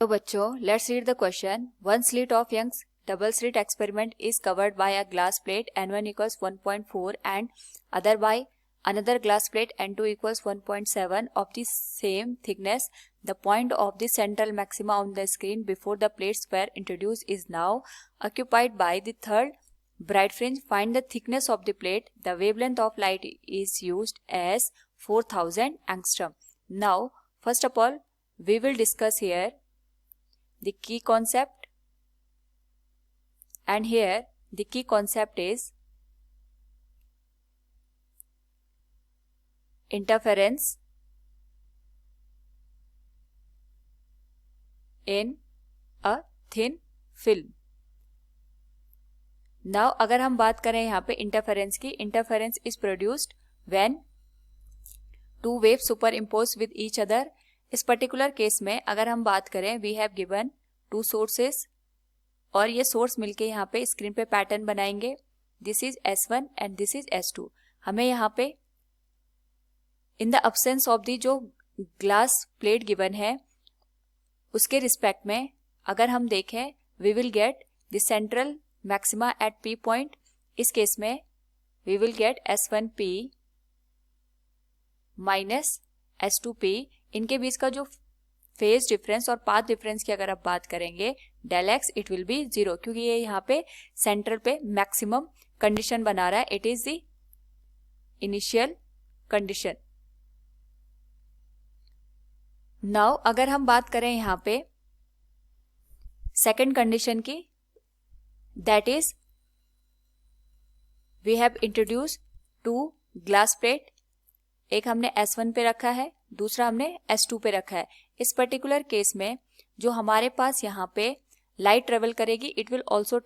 तो बच्चों, let's read the question. One slit of Young's double slit experiment is covered by a glass plate N1 equals 1.4 and other by another glass plate N2 equals 1.7 of the same thickness. The point of the central maxima on the screen before the plates were introduced is now occupied by the third bright fringe. Find the thickness of the plate. The wavelength of light is used as 4000 angstrom. Now, first of all, we will discuss here the key concept, and here the key concept is interference in a thin film. Now अगर हम बात करें यहाँ पे interference की, interference is produced when two waves superimposed with each other. इस particular case में अगर हम बात करें, we have given two sources और ये सोर्स मिलके यहाँ पे स्क्रीन पे पैटर्न बनाएंगे. This is S1 and this is S2. हमें यहाँ पे in the absence of the जो ग्लास प्लेट गिवन है उसके रिस्पेक्ट में अगर हम देखें, we will get the central maxima at P point. इस केस में we will get S1P minus S2P. इनके बीच का जो फेज डिफरेंस और पाथ डिफरेंस की अगर आप बात करेंगे, del x it will be 0, क्योंकि ये यहाँ पे सेंट्रल पे मैक्सिमम कंडीशन बना रहा है. It is the initial condition. Now अगर हम बात करें यहाँ पे सेकंड कंडीशन की, that is we have introduce two glass plate. एक हमने S1 पे रखा है, दूसरा हमने S2 पे रखा है. इस पर्टिकुलर केस में जो हमारे पास यहाँ पे लाइट ट्रेवल करेगी, it will also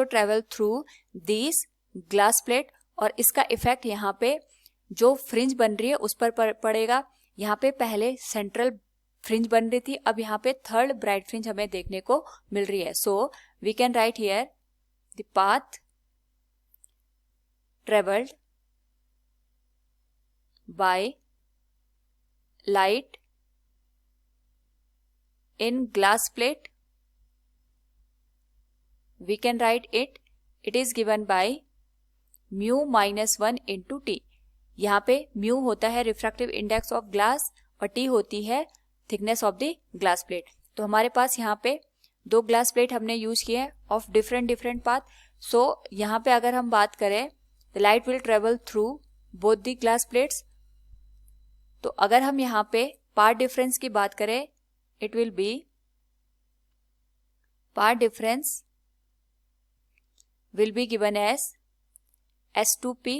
travel through this glass plate, और इसका इफेक्ट यहाँ पे जो फ्रिंज बन रही है उस पर पड़ेगा. यहाँ पे पहले सेंट्रल फ्रिंज बन रही थी, अब यहाँ पे थर्ड ब्राइट फ्रिंज हमें देखने को मिल रही है. So we can write here the path travelled by light in glass plate. We can write it is given by mu minus 1 into T. यहाँ पे mu होता है रिफ्रैक्टिव इंडेक्स ऑफ ग्लास और T होती है thickness of the glass plate. तो हमारे पास यहाँ पे दो ग्लास प्लेट हमने यूज किए हैं ऑफ डिफरेंट पाथ. सो यहाँ पे अगर हम बात करें, the light will travel through both the glass plates. तो अगर हम यहाँ पे पाथ डिफरेंस की बात करें, it will be path difference will be given as S2P.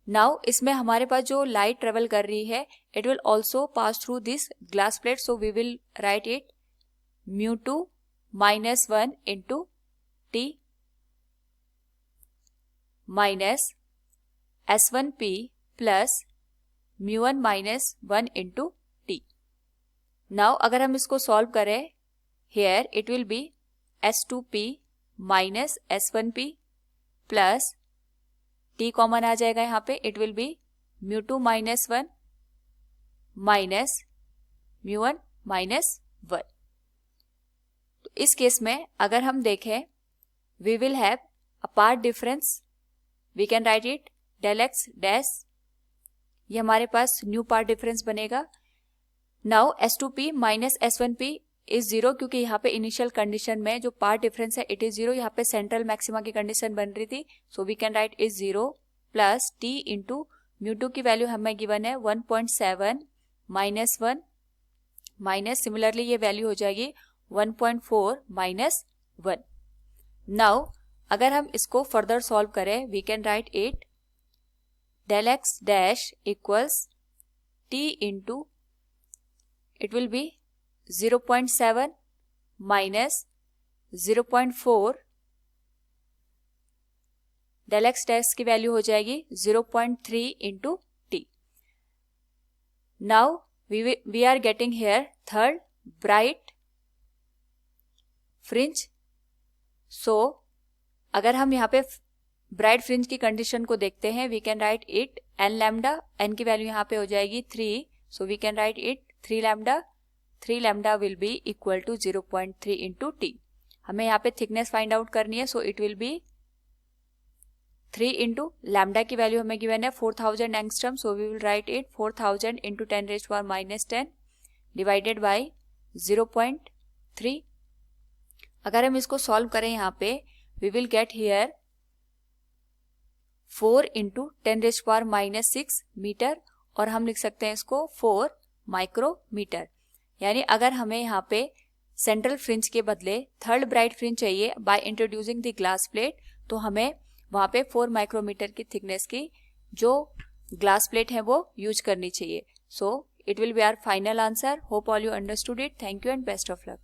Now इसमें हमारे पास जो लाइट ट्रेवल कर रही है, it will also pass through this glass plate. So we will write it mu2 minus 1 into T minus S1P plus mu1 minus 1 into T. Now अगर हम इसको सॉल्व करें, here it will be S2P minus S1P plus T common आ जाएगा यहाँ पे, it will be mu2 minus 1 minus mu1 minus 1. तो इस केस में अगर हम देखें, we will have a path difference. We can write it del x dash. ये हमारे पास न्यू पार्ट डिफरेंस बनेगा. Now S2P minus S1P is 0, क्योंकि यहाँ पे इनिशियल कंडीशन में जो पार्ट डिफरेंस है इट इज 0. यहाँ पे सेंट्रल मैक्सिमा की कंडीशन बन रही थी. So we can write is 0 plus T into mu2 की वैल्यू हमें गिवन है 1.7 माइनस 1 माइनस, सिमिलरली ये वैल्यू हो जाएगी 1.4 माइनस 1. नाउ अगर हम इसको फर्दर सॉल्व करें, we can write it del x dash equals T into it will be 0.7 minus 0.4. del x dash की वैल्यू हो जाएगी 0.3 into T. Now we are getting here third bright fringe. So अगर हम यहाँ पे bright fringe की condition को देखते हैं, we can write it n lambda. n की वैल्यू यहाँ पे हो जाएगी 3. So we can write it 3 lambda 3 lambda will be equal to 0.3 into T. हमें यहाँ पे थिकनेस फाइंड आउट करनी है, so it will be 3 into lambda की वैल्यू हमें गिवन है 4000 angstrom, so we will write it 4000 into 10⁻⁻10 divided by 0.3. अगर हम इसको सॉल्व करें यहाँ पे we will get here 4 into 10⁻⁻6 metre, और हम लिख सकते हैं इसको 4 माइक्रोमीटर. यानी अगर हमें यहाँ पे सेंट्रल फ्रिंज के बदले थर्ड ब्राइट फ्रिंज चाहिए by introducing the glass plate, तो हमें वहाँ पे 4 माइक्रोमीटर की थिकनेस की जो ग्लास प्लेट है वो यूज करनी चाहिए. So it will be our final answer. Hope all you understood it. Thank you and best of luck.